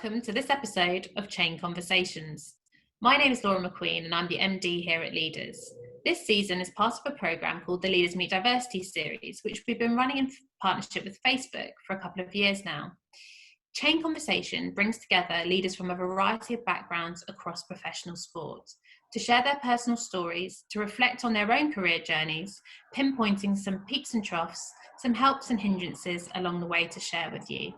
welcome to this episode of Chain Conversations. My name is Laura McQueen and I'm the MD here at Leaders. This season is part of a programme called the Leaders Meet Diversity series, which we've been running in partnership with Facebook for a couple of years now. Chain Conversation brings together leaders from a variety of backgrounds across professional sport to share their personal stories, to reflect on their own career journeys, pinpointing some peaks and troughs, some helps and hindrances along the way to share with you.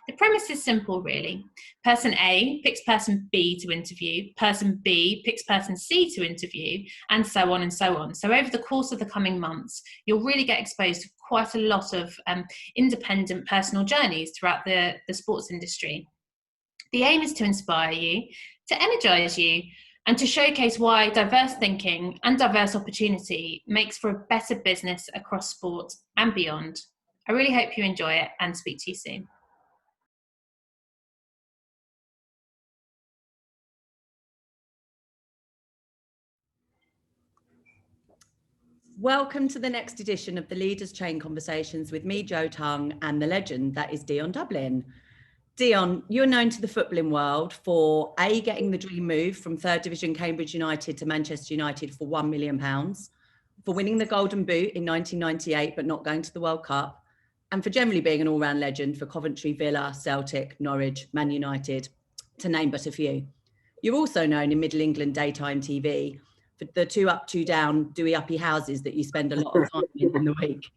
The premise is simple, really. Person A picks person B to interview, person B picks person C to interview, and so on and so on. So over the course of the coming months, you'll really get exposed to quite a lot of independent personal journeys throughout the sports industry. The aim is to inspire you, to energise you, and to showcase why diverse thinking and diverse opportunity makes for a better business across sport and beyond. I really hope you enjoy it and speak to you soon. Welcome to the next edition of the Leaders Chain Conversations with me, Jo Tongue, and the legend that is Dion Dublin. Dion, you're known to the footballing world for A, getting the dream move from 3rd Division Cambridge United to Manchester United for £1 million, for winning the Golden Boot in 1998 but not going to the World Cup, and for generally being an all-round legend for Coventry, Villa, Celtic, Norwich, Man United, to name but a few. You're also known in Middle England daytime TV for the 2 up, 2 down, doey uppy houses that you spend a lot of time in the week.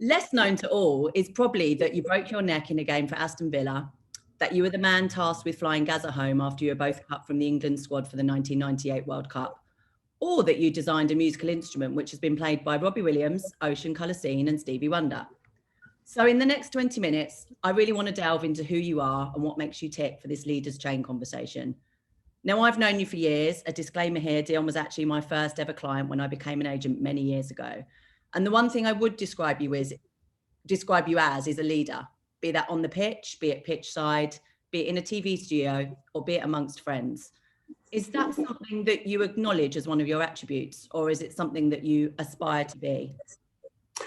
Less known to all is probably that you broke your neck in a game for Aston Villa, that you were the man tasked with flying Gaza home after you were both cut from the England squad for the 1998 World Cup, or that you designed a musical instrument which has been played by Robbie Williams, Ocean Colour Scene and Stevie Wonder. So in the next 20 minutes, I really want to delve into who you are and what makes you tick for this Leaders Chain conversation. Now, I've known you for years. A disclaimer here, Dion was actually my first ever client when I became an agent many years ago. And the one thing I would describe you as is a leader, be that on the pitch, be it pitch side, be it in a TV studio, or be it amongst friends. Is that something that you acknowledge as one of your attributes, or is it something that you aspire to be?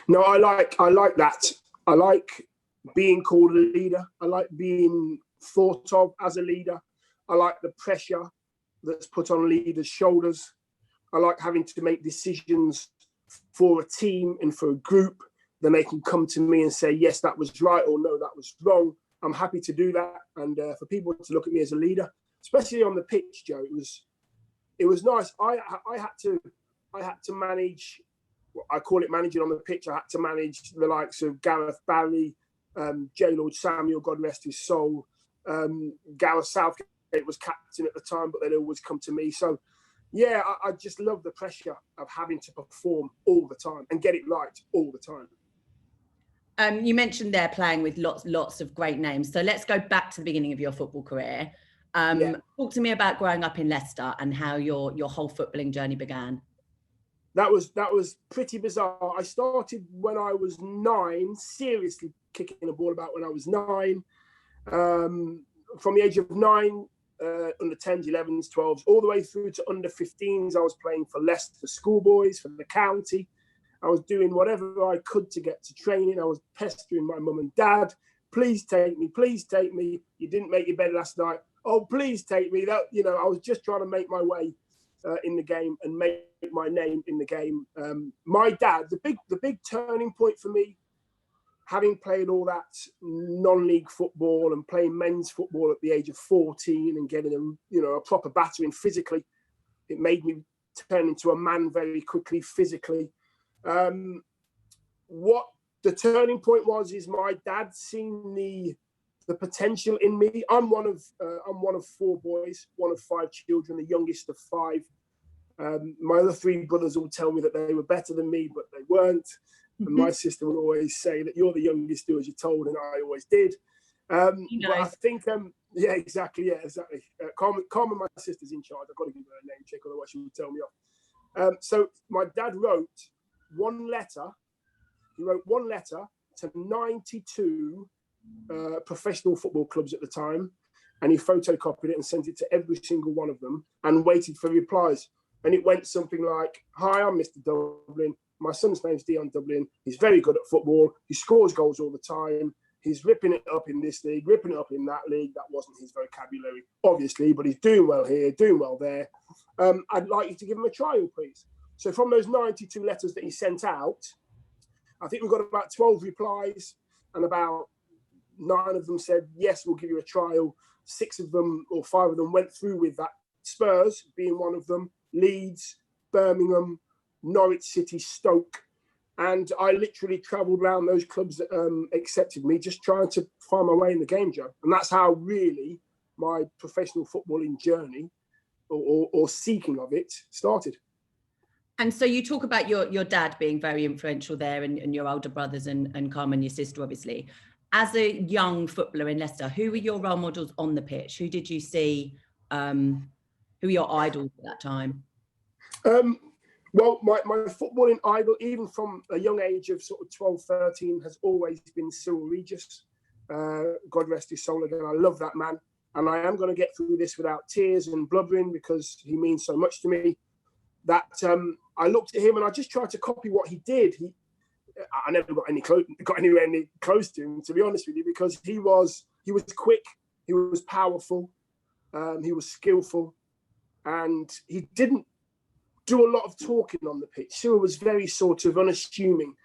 No, I like that. I like being called a leader. I like being thought of as a leader. I like the pressure that's put on leaders' shoulders. I like having to make decisions for a team and for a group. Then they can come to me and say, yes, that was right, or no, that was wrong. I'm happy to do that. And for people to look at me as a leader, especially on the pitch, Joe, it was nice. I had to manage, I call it managing on the pitch. I had to manage the likes of Gareth Barry, J. Lord Samuel, God rest his soul, Gareth Southgate was captain at the time, but they'd always come to me. So, yeah, I just love the pressure of having to perform all the time and get it right all the time. You mentioned there playing with lots of great names. So let's go back to the beginning of your football career. Talk to me about growing up in Leicester and how your whole footballing journey began. That was pretty bizarre. I started when I was 9, seriously kicking a ball about when I was 9. From the age of 9, under 10s, 11s, 12s, all the way through to under 15s, I was playing for Leicester schoolboys, for the county. I was doing whatever I could to get to training. I was pestering my mum and dad. Please take me. Please take me. You didn't make your bed last night. Oh, please take me. That, I was just trying to make my way in the game and make my name in the game. My dad, the big turning point for me, having played all that non-league football and playing men's football at the age of 14 and getting a proper battering physically, it made me turn into a man very quickly physically. What the turning point was my dad seen the potential in me. I'm one of 4 boys, one of 5 children, the youngest of 5. My other 3 brothers all tell me that they were better than me, but they weren't. And my sister will always say that you're the youngest, do as you're told, and I always did. But I think, exactly. Carmen, my sister's in charge. I've got to give her a name check, otherwise she will tell me off. So my dad wrote one letter. He wrote one letter to 92 professional football clubs at the time, and he photocopied it and sent it to every single one of them and waited for replies. And it went something like, "Hi, I'm Mr. Dublin. My son's name's Dion Dublin. He's very good at football. He scores goals all the time. He's ripping it up in this league, ripping it up in that league. That wasn't his vocabulary, obviously, but he's doing well here, doing well there. I'd like you to give him a trial, please. So from those 92 letters that he sent out, I think we've got about 12 replies, and about 9 of them said, yes, we'll give you a trial. 6 of them or 5 of them went through with that. Spurs being one of them, Leeds, Birmingham, Norwich City, Stoke. And I literally travelled around those clubs that accepted me, just trying to find my way in the game, Joe. And that's how really my professional footballing journey or seeking of it started. And so you talk about your dad being very influential there, and your older brothers and Carmen, your sister, obviously. As a young footballer in Leicester, who were your role models on the pitch? Who did you see, who were your idols at that time? Well, my footballing idol, even from a young age of sort of 12, 13, has always been Cyril Regis. God rest his soul again. I love that man. And I am going to get through this without tears and blubbering because he means so much to me. That I looked at him and I just tried to copy what he did. I never got anywhere near close to him, to be honest with you, because he was quick, he was powerful, he was skillful, and he didn't do a lot of talking on the pitch. Cyril was very sort of unassuming.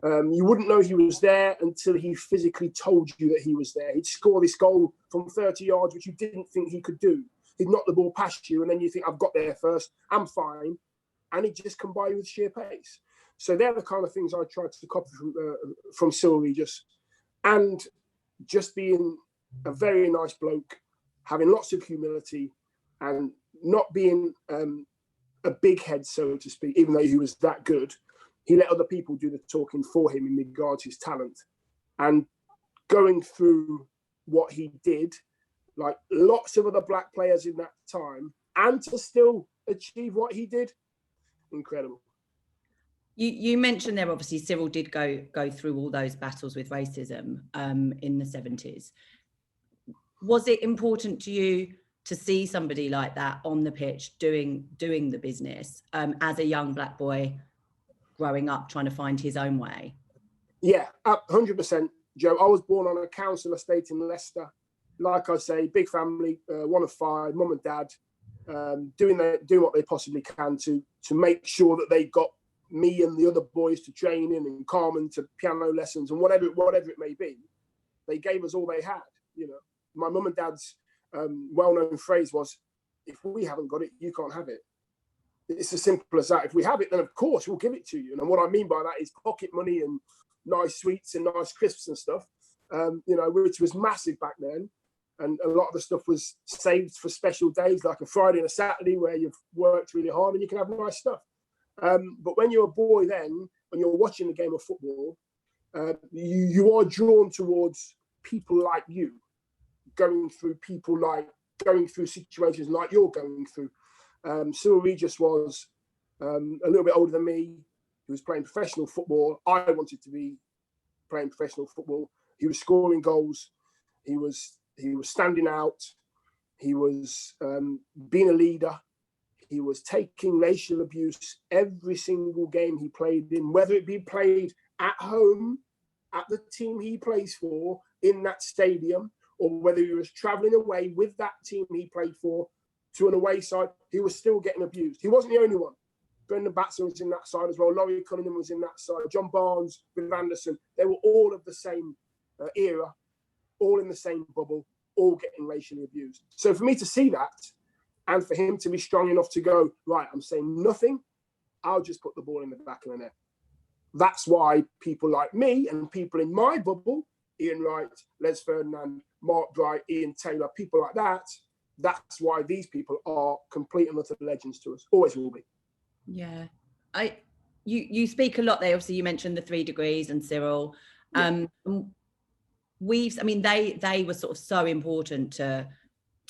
You wouldn't know he was there until he physically told you that he was there. He'd score this goal from 30 yards, which you didn't think he could do. He'd knock the ball past you, and then you think, I've got there first, I'm fine. And he'd just come by you with sheer pace. So they're the kind of things I tried to copy from Cyril Regis. And just being a very nice bloke, having lots of humility, and not being a big head, so to speak, even though he was that good. He let other people do the talking for him in regards to his talent. And going through what he did, like lots of other black players in that time, and to still achieve what he did, incredible. You mentioned there, obviously, Cyril did go through all those battles with racism in the 70s. Was it important to you to see somebody like that on the pitch doing the business as a young black boy growing up, trying to find his own way? Yeah, 100%, Joe. I was born on a council estate in Leicester. Like I say, big family, 1 of 5, mum and dad, doing what they possibly can to make sure that they got me and the other boys to training and Carmen to piano lessons and whatever it may be. They gave us all they had. You know, my mum and dad's well-known phrase was, if we haven't got it, you can't have it. It's as simple as that. If we have it, then of course we'll give it to you. And what I mean by that is pocket money and nice sweets and nice crisps and stuff, which was massive back then. And a lot of the stuff was saved for special days, like a Friday and a Saturday where you've worked really hard and you can have nice stuff. But when you're a boy then, when you're watching the game of football, you are drawn towards people like you, going through situations like you're going through. Cyril Regis was a little bit older than me. He was playing professional football. I wanted to be playing professional football. He was scoring goals. He was standing out. He was being a leader. He was taking racial abuse every single game he played in, whether it be played at home, at the team he plays for, in that stadium, or whether he was travelling away with that team he played for to an away side, he was still getting abused. He wasn't the only one. Brendan Batson was in that side as well. Laurie Cunningham was in that side. John Barnes with Anderson. They were all of the same era, all in the same bubble, all getting racially abused. So for me to see that, and for him to be strong enough to go, right, I'm saying nothing, I'll just put the ball in the back of the net. That's why people like me and people in my bubble, Ian Wright, Les Ferdinand, Mark Bright, Ian Taylor, people like that, that's why these people are complete and utter legends to us. Always will be. Yeah. You speak a lot there. Obviously, you mentioned the 3 degrees and Cyril. Yeah. They were sort of so important to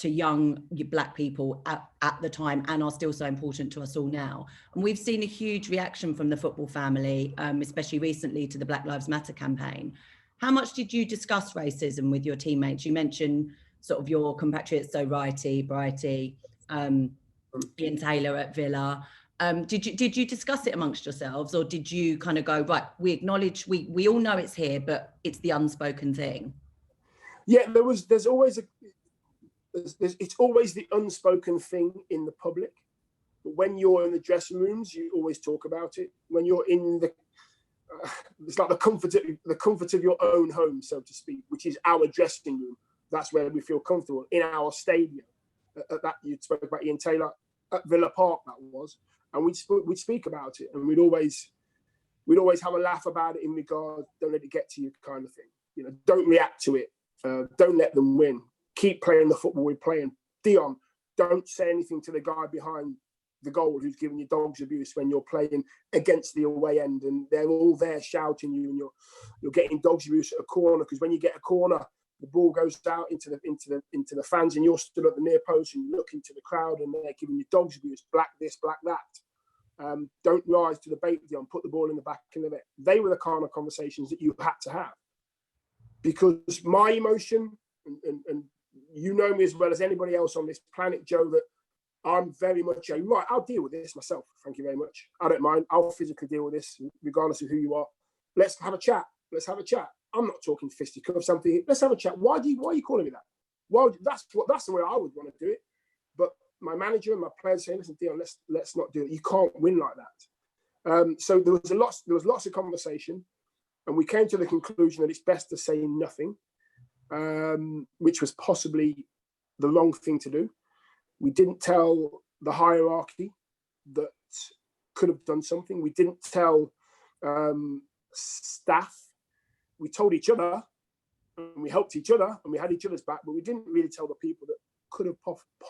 young black people at the time, and are still so important to us all now. And we've seen a huge reaction from the football family, especially recently, to the Black Lives Matter campaign. How much did you discuss racism with your teammates? You mentioned sort of your compatriots, so Brighty, Ian Taylor at Villa. Did you discuss it amongst yourselves, or did you kind of go, right, we acknowledge, we all know it's here, but it's the unspoken thing? Yeah, it's always the unspoken thing in the public. But when you're in the dressing rooms, you always talk about it. When you're in the, it's like the comfort of your own home, so to speak, which is our dressing room. That's where we feel comfortable, in our stadium. At that, you spoke about Ian Taylor at Villa Park, that was, and we'd speak about it, and we'd always have a laugh about it in regard, don't let it get to you, kind of thing. You know, don't react to it. Don't let them win. Keep playing the football we're playing. Dion, don't say anything to the guy behind the goal who's giving you dog's abuse when you're playing against the away end, and they're all there shouting you, and you're getting dog's abuse at a corner, because when you get a corner, the ball goes out into the fans, and you're stood at the near post and you look into the crowd and they're giving you dog's abuse, black this, black that. Don't rise to the bait, Dion. Put the ball in the back of the net. They were the kind of conversations that you had to have, because my emotion, and you know me as well as anybody else on this planet, Joe, that I'm very much right, I'll deal with this myself. Thank you very much. I don't mind. I'll physically deal with this, regardless of who you are. Let's have a chat. I'm not talking fisticuffs, something. Let's have a chat. Why are you calling me that? Well, that's the way I would want to do it. But my manager and my players saying, listen, Dion, let's not do it. You can't win like that. So there was lots of conversation, and we came to the conclusion that it's best to say nothing, which was possibly the wrong thing to do. We didn't tell the hierarchy that could have done something. We didn't tell staff. We told each other, and we helped each other, and we had each other's back, but we didn't really tell the people that could have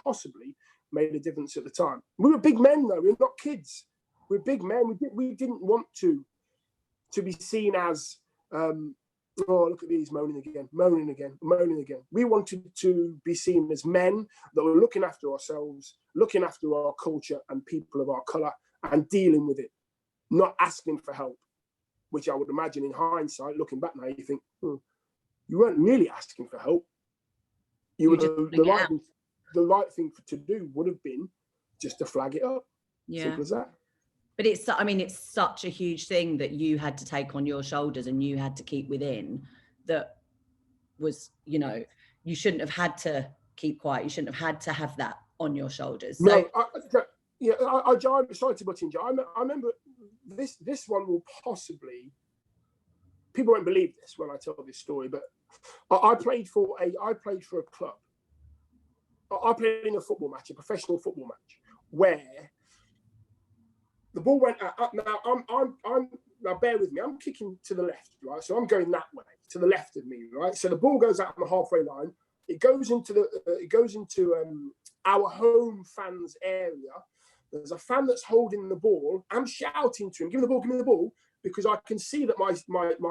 possibly made a difference at the time. We were big men, though. We were not kids. We were big men. We didn't want to be seen as, oh, look at these moaning again. We wanted to be seen as men that were looking after ourselves, looking after our culture and people of our colour, and dealing with it, not asking for help, which I would imagine in hindsight, looking back now, you think, you weren't really asking for help. The right thing to do would have been just to flag it up. Yeah. Simple as that. But it's such a huge thing that you had to take on your shoulders and you had to keep within, that was, you know, you shouldn't have had to keep quiet. You shouldn't have had to have that on your shoulders. So, no, I'm sorry to butt in, Joe. I remember this one will possibly, people won't believe this when I tell this story, but I played for a club. I played in a football match, a professional football match, where the ball went up. Now now bear with me. I'm kicking to the left, right? So I'm going that way, to the left of me, right? So the ball goes out on the halfway line. It goes into our home fans area. There's a fan that's holding the ball. I'm shouting to him, give me the ball, because I can see that my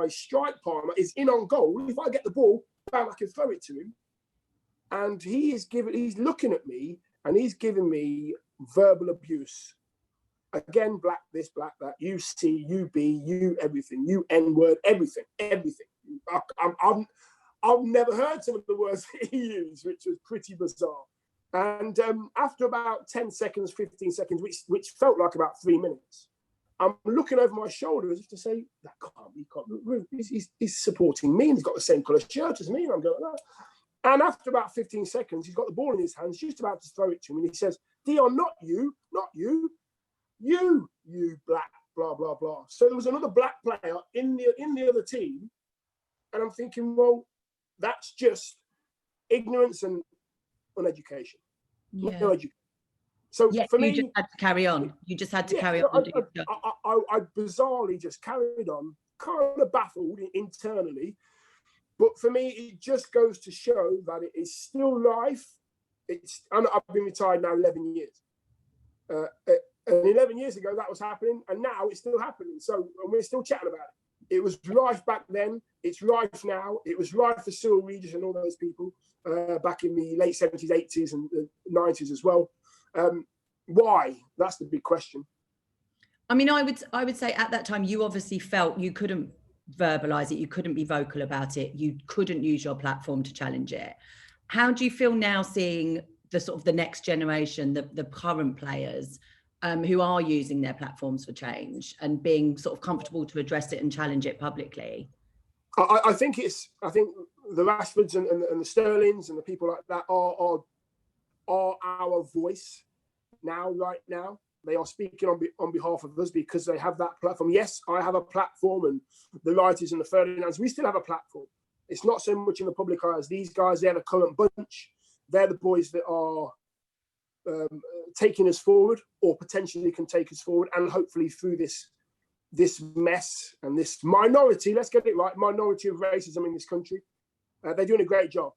strike partner is in on goal. If I get the ball, bam, I can throw it to him. And he's looking at me, and he's giving me verbal abuse. Again, black this, black that, you C, you B, you everything, you N-word, everything. I've never heard some of the words that he used, which was pretty bizarre. And after about 10 seconds, 15 seconds, which felt like about 3 minutes, I'm looking over my shoulder as if to say, that can't be, he's supporting me, and he's got the same colour shirt as me, and I'm going like that. And after about 15 seconds, he's got the ball in his hands, just about to throw it to him, and he says, Dion, not you, you black, blah, blah, blah. So there was another black player in the other team, and I'm thinking, well, that's just ignorance and uneducation. yeah. No education. So for me, you just had to carry on. You just had to carry on. I bizarrely just carried on, kind of baffled internally. But for me, it just goes to show that it is still life. I've been retired now 11 years. And 11 years ago, that was happening, and now it's still happening. So and we're still chatting about it. It was rife back then. It's rife now. It was rife for Cyril Regis and all those people back in the late 70s, 80s, and 90s as well. Why? That's the big question. I mean, I would say at that time, you obviously felt you couldn't verbalize it. You couldn't be vocal about it. You couldn't use your platform to challenge it. How do you feel now, seeing the sort of the next generation, the current players, who are using their platforms for change and being sort of comfortable to address it and challenge it publicly? I think the Rashfords and the Sterlings and the people like that are our voice right now. They are speaking on behalf of us because they have that platform. Yes, I have a platform, and the Wrighties and the Ferdinands, we still have a platform. It's not so much in the public eye as these guys. They're the current bunch. They're the boys that are taking us forward, or potentially can take us forward, and hopefully through this mess and this minority, let's get it right, minority of racism in this country. They're doing a great job.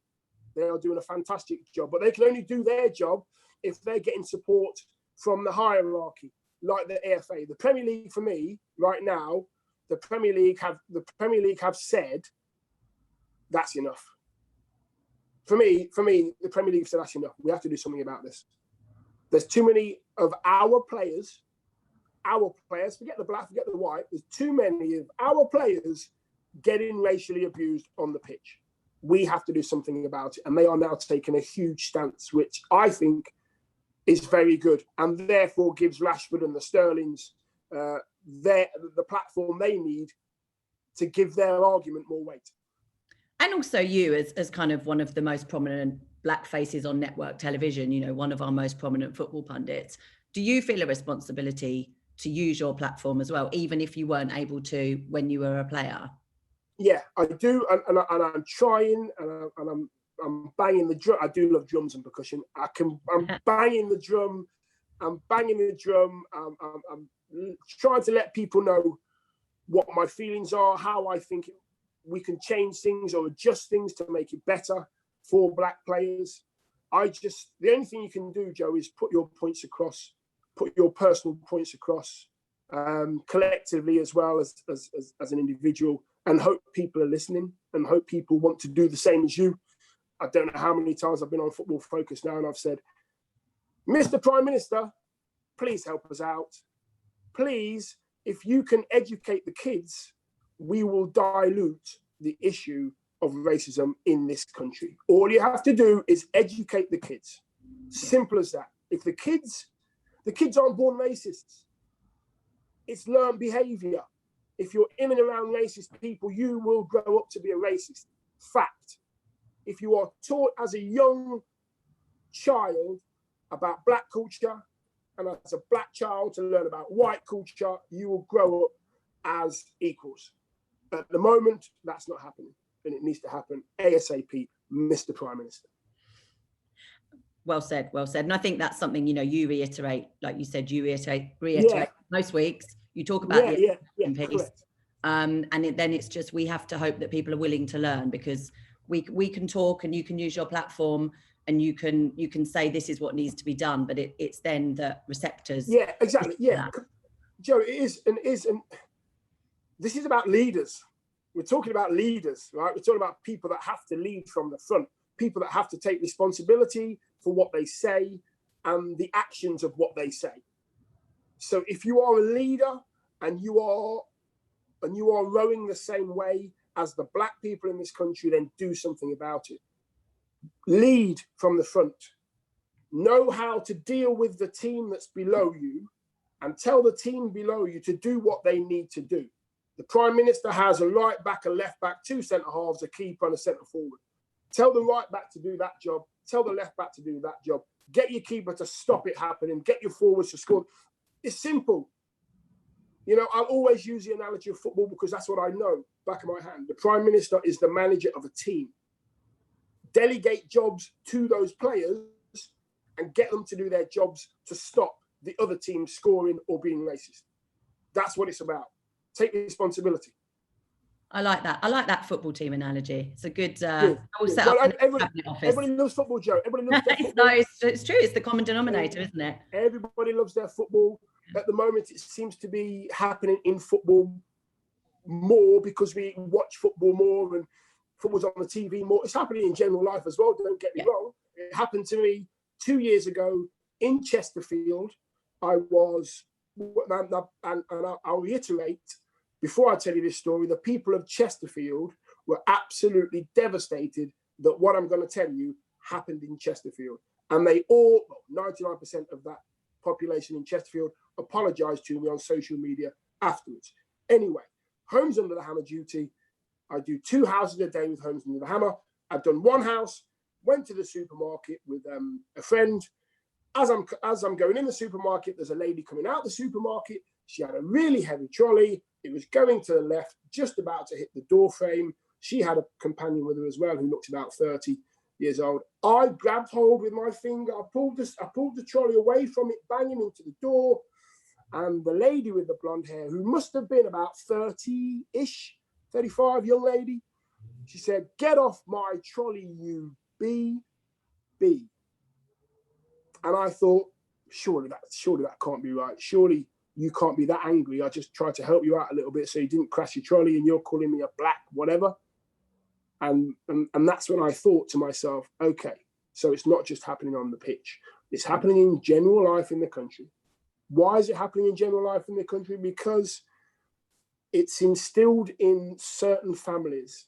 They are doing a fantastic job, but they can only do their job if they're getting support from the hierarchy, like the AFA. The Premier League, for me, right now, the Premier League have said that's enough. For me, the Premier League said that's enough. We have to do something about this. There's too many of our players, forget the black, forget the white, there's too many of our players getting racially abused on the pitch. We have to do something about it. And they are now taking a huge stance, which I think is very good, and therefore gives Rashford and the Sterlings the platform they need to give their argument more weight. And also you as kind of one of the most prominent black faces on network television, you know, one of our most prominent football pundits, do you feel a responsibility to use your platform as well, even if you weren't able to when you were a player? Yeah, I do, and I'm trying, and I'm banging the drum. I do love drums and percussion. I'm banging the drum. I'm trying to let people know what my feelings are, how I think we can change things or adjust things to make it better for black players. The only thing you can do, Joe, is put your points across, put your personal points across, collectively as well as an individual, and hope people are listening and hope people want to do the same as you. I don't know how many times I've been on Football Focus now and I've said, Mr. Prime Minister, please help us out. Please, if you can educate the kids, we will dilute the issue of racism in this country. All you have to do is educate the kids. Simple as that. If the kids aren't born racists. It's learned behavior. If you're in and around racist people, you will grow up to be a racist. Fact. If you are taught as a young child about black culture, and as a black child to learn about white culture, you will grow up as equals. At the moment, that's not happening, and it needs to happen ASAP, Mr. Prime Minister. Well said, well said. And I think that's something, you know, you reiterate, like you said, most weeks. You talk about the piece. And then it's just, we have to hope that people are willing to learn, because we can talk and you can use your platform and you can say this is what needs to be done, but it's then the receptors. Yeah, exactly. Yeah, Joe, it is, and this is about leaders. We're talking about leaders, right? We're talking about people that have to lead from the front, people that have to take responsibility for what they say and the actions of what they say. So if you are a leader and you are rowing the same way as the black people in this country, then do something about it. Lead from the front. Know how to deal with the team that's below you and tell the team below you to do what they need to do. The Prime Minister has a right back, a left back, two centre halves, a keeper and a centre forward. Tell the right back to do that job. Tell the left back to do that job. Get your keeper to stop it happening. Get your forwards to score. It's simple. You know, I'll always use the analogy of football because that's what I know back of my hand. The Prime Minister is the manager of a team. Delegate jobs to those players and get them to do their jobs to stop the other team scoring or being racist. That's what it's about. Take responsibility. I like that. I like that football team analogy. It's a good. Everybody loves football, Joe. Everybody loves their football. No, it's true. It's the common denominator, isn't it? Everybody loves their football. At the moment, it seems to be happening in football more because we watch football more and football's on the TV more. It's happening in general life as well. Don't get me wrong. It happened to me 2 years ago in Chesterfield. I'll reiterate, before I tell you this story, the people of Chesterfield were absolutely devastated that what I'm going to tell you happened in Chesterfield. And they all, 99% of that population in Chesterfield apologised to me on social media afterwards. Anyway, Homes Under the Hammer duty. I do 2 houses a day with Homes Under the Hammer. I've done 1 house, went to the supermarket with a friend. As I'm going in the supermarket, there's a lady coming out the supermarket. She had a really heavy trolley. It was going to the left, just about to hit the door frame. She had a companion with her as well, who looked about 30 years old. I grabbed hold with my finger. I pulled the trolley away from it, banging into the door. And the lady with the blonde hair, who must have been about 30-ish, 35, young lady, she said, "Get off my trolley, you BB." And I thought, surely that can't be right. Surely you can't be that angry. I just tried to help you out a little bit so you didn't crash your trolley, and you're calling me a black whatever. And that's when I thought to myself, okay, so it's not just happening on the pitch. It's happening in general life in the country. Why is it happening in general life in the country? Because it's instilled in certain families.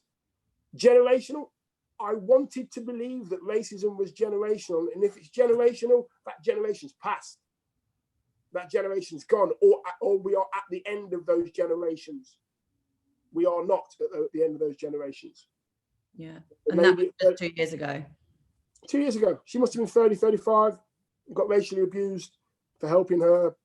Generational. I wanted to believe that racism was generational. And if it's generational, that generation's past. That generation's gone. Or we are at the end of those generations. We are not at the end of those generations. Yeah. And that was just 2 years ago. 2 years ago. She must have been 30, 35, got racially abused for helping her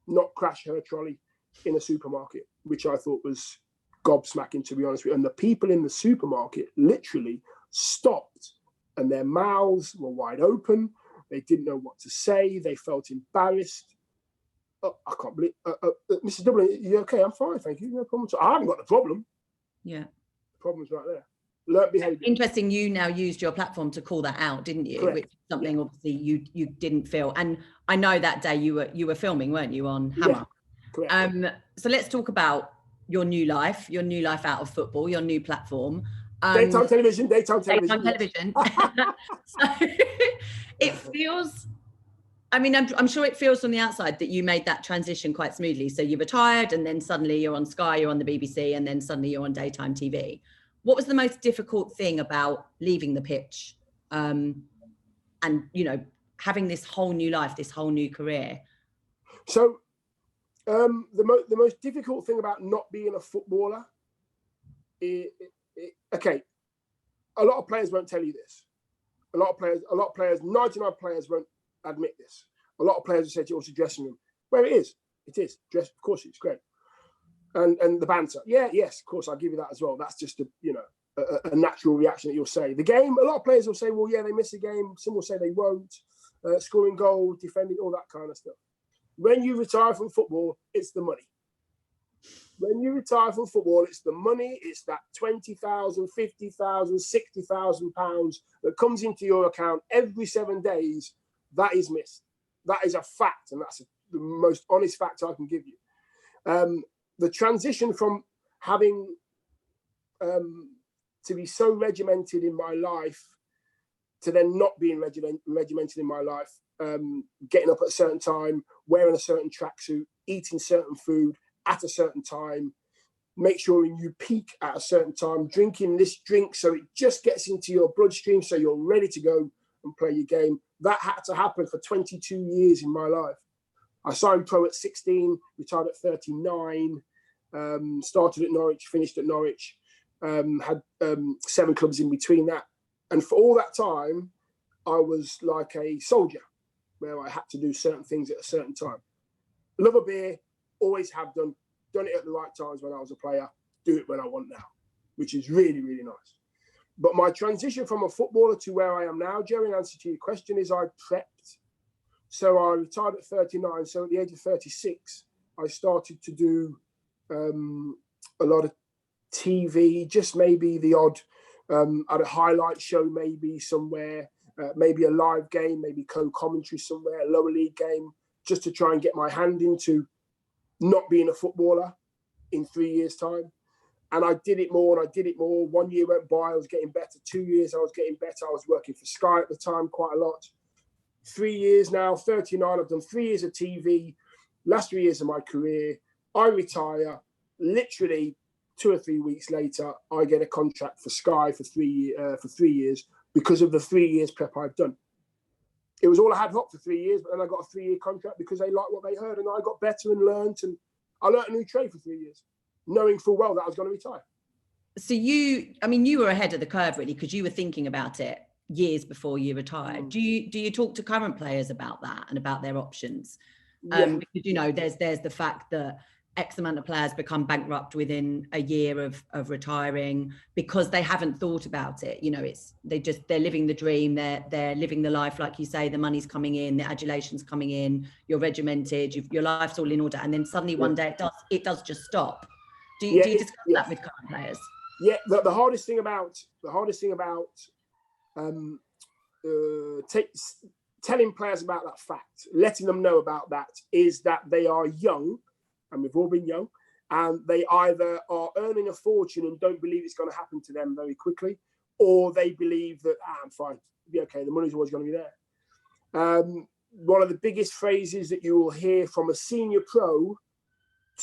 not crash her trolley in a supermarket, which I thought was gobsmacking, to be honest with you. And the people in the supermarket literally stopped, and their mouths were wide open. They didn't know what to say. They felt embarrassed. Oh, I can't believe, Mrs. Dublin, you okay? I'm fine, thank you. No problem. So I haven't got the problem. Yeah. The problem's right there. Learned behaviour. Interesting, you now used your platform to call that out, didn't you? Correct. Which is something obviously you didn't feel. And I know that day you were filming, weren't you, on Hammer? Yeah, correct. So let's talk about your new life out of football, your new platform. Daytime television. So it feels, I mean, I'm sure it feels from the outside that you made that transition quite smoothly. So you retired, and then suddenly you're on Sky, you're on the BBC, and then suddenly you're on daytime TV. What was the most difficult thing about leaving the pitch, and, you know, having this whole new life, this whole new career? So the most difficult thing about not being a footballer okay, a lot of players won't tell you this. A lot of players, 99 players won't admit this. A lot of players will say to you, also dressing room, where it is. Dress, of course, it's great. And the banter, yes, of course, I'll give you that as well. That's just a natural reaction that you'll say. The game, a lot of players will say, well, yeah, they miss a game. Some will say they won't. Scoring goals, defending, all that kind of stuff. When you retire from football, it's the money. When you retire from football, it's the money. It's that 20,000, 50,000, 60,000 pounds that comes into your account every 7 days. That is missed. That is a fact, and that's the most honest fact I can give you. The transition from having to be so regimented in my life to then not being regimented in my life, getting up at a certain time, wearing a certain tracksuit, eating certain food at a certain time, make sure you peak at a certain time, drinking this drink so it just gets into your bloodstream so you're ready to go and play your game. That had to happen for 22 years in my life. I signed pro at 16, retired at 39, started at Norwich, finished at Norwich, had 7 clubs in between that. And for all that time, I was like a soldier, where I had to do certain things at a certain time. Love a beer, always have done it at the right times when I was a player, do it when I want now, which is really, really nice. But my transition from a footballer to where I am now, Jerry, in answer to your question, is I prepped. So I retired at 39. So at the age of 36, I started to do a lot of TV, just maybe the odd, at a highlight show, maybe somewhere, maybe a live game, maybe co-commentary somewhere, a lower league game, just to try and get my hand into not being a footballer in 3 years' time. And I did it more and I did it more. 1 year went by, I was getting better. 2 years, I was getting better. I was working for Sky at the time quite a lot. 3 years now, 39, I've done 3 years of TV, last 3 years of my career. I retire, literally 2 or 3 weeks later, I get a contract for Sky for 3 years because of the 3 years prep I've done. it was all ad hoc for 3 years, but then I got a 3-year contract because they liked what they heard, and I got better and learned, and I learned a new trade for 3 years, knowing full well that I was going to retire. So you were ahead of the curve really, because you were thinking about it years before you retired. Do you talk to current players about that and about their options? Yeah. Because there's the fact that X amount of players become bankrupt within a year of retiring because they haven't thought about it. They're living the dream. They're living the life, like you say. The money's coming in, the adulation's coming in. You're regimented. Your life's all in order, and then suddenly one day it does just stop. Do you discuss that with current players? Yeah, the hardest thing about telling players about that fact, letting them know about that, is that they are young, and we've all been young, and they either are earning a fortune and don't believe it's going to happen to them very quickly, or they believe that I'm fine, it'll be okay, the money's always going to be there. One of the biggest phrases that you will hear from a senior pro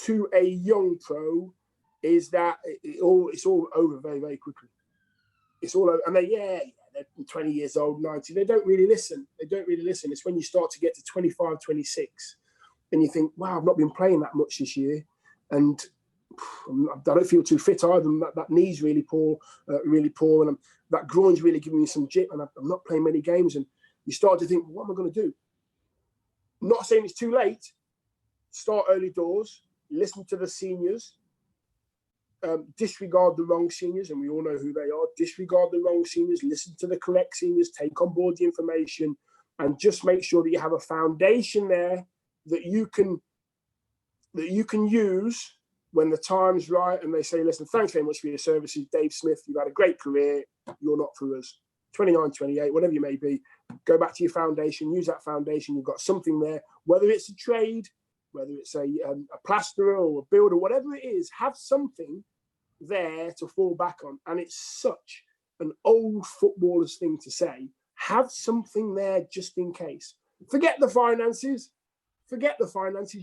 to a young pro is that it's all over very, very quickly. It's all over, and they're 20 years old, 90. They don't really listen. It's when you start to get to 25, 26, and you think, wow, I've not been playing that much this year, and I don't feel too fit either. That knee's really poor, and that groin's really giving me some jip, and I'm not playing many games. And you start to think, what am I going to do? I'm not saying it's too late. Start early doors. Listen to the seniors. Disregard the wrong seniors, and we all know who they are. Disregard the wrong seniors. Listen to the correct seniors. Take on board the information, and just make sure that you have a foundation there that you can use when the time's right. And they say, "Listen, thanks very much for your services, Dave Smith. You've had a great career. You're not for us. 29, 28, whatever you may be. Go back to your foundation. Use that foundation. You've got something there. Whether it's a trade, whether it's a plasterer or a builder, whatever it is, have something there to fall back on." And it's such an old footballer's thing to say. Have something there just in case. Forget the finances.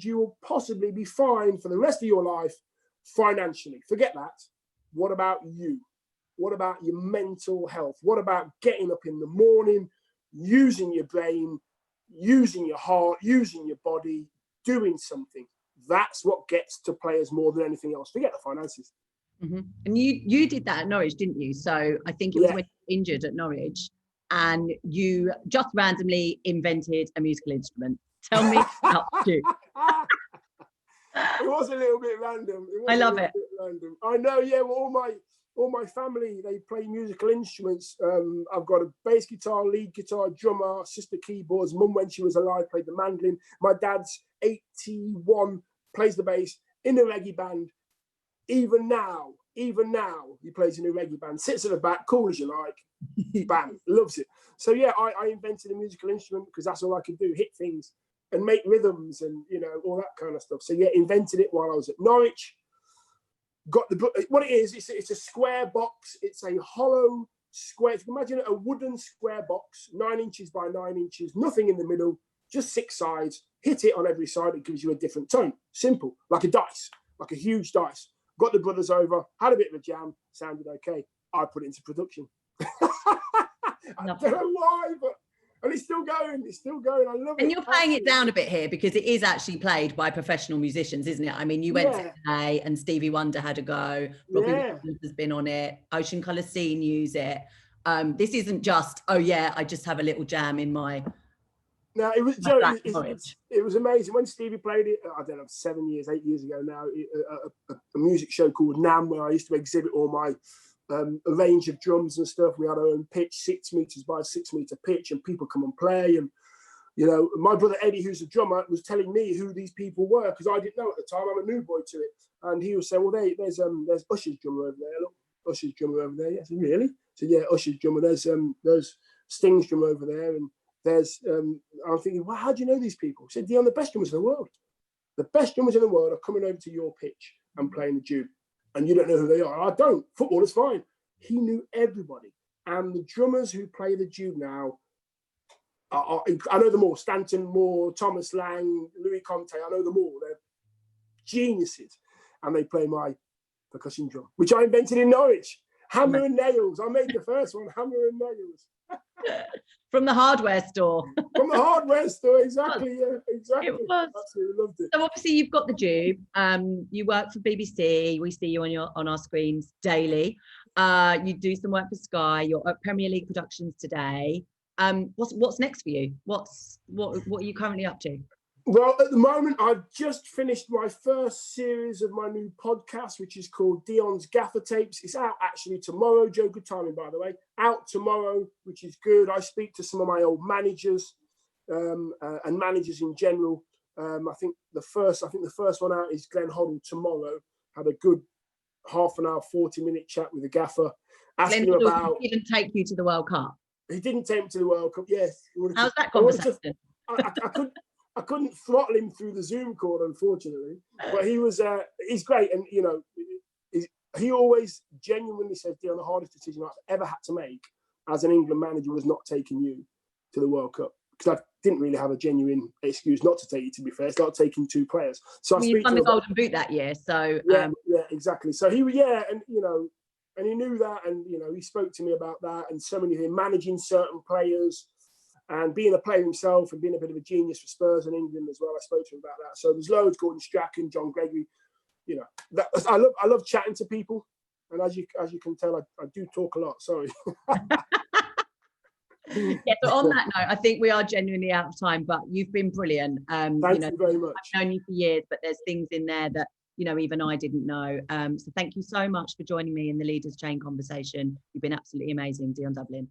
You will possibly be fine for the rest of your life financially. Forget that. What about you? What about your mental health? What about getting up in the morning, using your brain, using your heart, using your body, doing something? That's what gets to players more than anything else. Forget the finances. Mm-hmm. And you did that at Norwich, didn't you? So I think it was when you were injured at Norwich, and you just randomly invented a musical instrument. Tell me about you. It was a little bit random. I love it. Random. I know, yeah. Well, all my family, they play musical instruments. I've got a bass guitar, lead guitar, drummer, sister keyboards. Mum, when she was alive, played the mandolin. My dad's 81, plays the bass in a reggae band. Even now, he plays in a reggae band. Sits at the back, cool as you like. Bam, loves it. So yeah, I invented a musical instrument because that's all I could do: hit things and make rhythms and all that kind of stuff. So yeah, invented it while I was at Norwich. Got what it is. It's a square box. It's a hollow square. If you can imagine a wooden square box, 9 inches by 9 inches, nothing in the middle, just 6 sides. Hit it on every side. It gives you a different tone. Simple, like a dice, like a huge dice. Got the brothers over, had a bit of a jam, sounded okay. I put it into production. I don't know why, and it's still going. I love it. And you're playing it down a bit here because it is actually played by professional musicians, isn't it? I mean, you went to LA and Stevie Wonder had a go. Robbie Williams has been on it. Ocean Colour Scene use it. This isn't just, I just have a little jam in my... No, it was it was amazing when Stevie played it. I don't know, 7 years, 8 years ago now. A music show called NAM, where I used to exhibit all my a range of drums and stuff. We had our own pitch, 6 meters by 6 meter pitch, and people come and play. And my brother Eddie, who's a drummer, was telling me who these people were because I didn't know at the time. I'm a new boy to it, and he was saying, "Well, there's Usher's drummer over there. Look, Usher's drummer over there." Yeah, I said, "Really?" So yeah, Usher's drummer. There's Sting's drummer over there, and there's I'm thinking, well, how do you know these people? He said, Dion, the best drummers in the world. The best drummers in the world are coming over to your pitch and playing the Duke. And you don't know who they are. I don't. Football is fine. He knew everybody. And the drummers who play the Duke now, I know them all. Stanton Moore, Thomas Lang, Louis Conte. I know them all. They're geniuses. And they play my percussion drum, which I invented in Norwich. Hammer and nails. I made the first one, hammer and nails. From the hardware store. From the hardware store, exactly. Yeah, exactly. It was. Absolutely loved it. So obviously you've got the Jube. You work for BBC. We see you on our screens daily. You do some work for Sky. You're at Premier League Productions today. What's next for you? What are you currently up to? Well, at the moment, I've just finished my first series of my new podcast, which is called Dion's Gaffer Tapes. It's out actually tomorrow. Joe, good timing, by the way. Out tomorrow, which is good. I speak to some of my old managers and managers in general. I think the first one out is Glenn Hoddle tomorrow. Had a good half an hour, 40-minute chat with the gaffer, asking him about. He didn't take you to the World Cup. He didn't take me to the World Cup. Yes. How's that conversation? I couldn't throttle him through the Zoom call, unfortunately, but he's great. And, you know, he always genuinely says, Dion, the hardest decision I've ever had to make as an England manager was not taking you to the World Cup, because I didn't really have a genuine excuse not to take you, to be fair. It's like taking two players. So you won the Golden Boot that year. So yeah, exactly. So and, you know, and he knew that, and, you know, he spoke to me about that, and so many things, managing certain players, and being a player himself and being a bit of a genius for Spurs and England as well. I spoke to him about that. So there's loads, Gordon Strachan, John Gregory. You know, I love chatting to people, and as you can tell, I do talk a lot. Sorry. Yeah. So on that note, I think we are genuinely out of time, but you've been brilliant. Thank you very much. I've known you for years, but there's things in there that, you know, even I didn't know. So thank you so much for joining me in the Leaders Chain conversation. You've been absolutely amazing, Dion Dublin.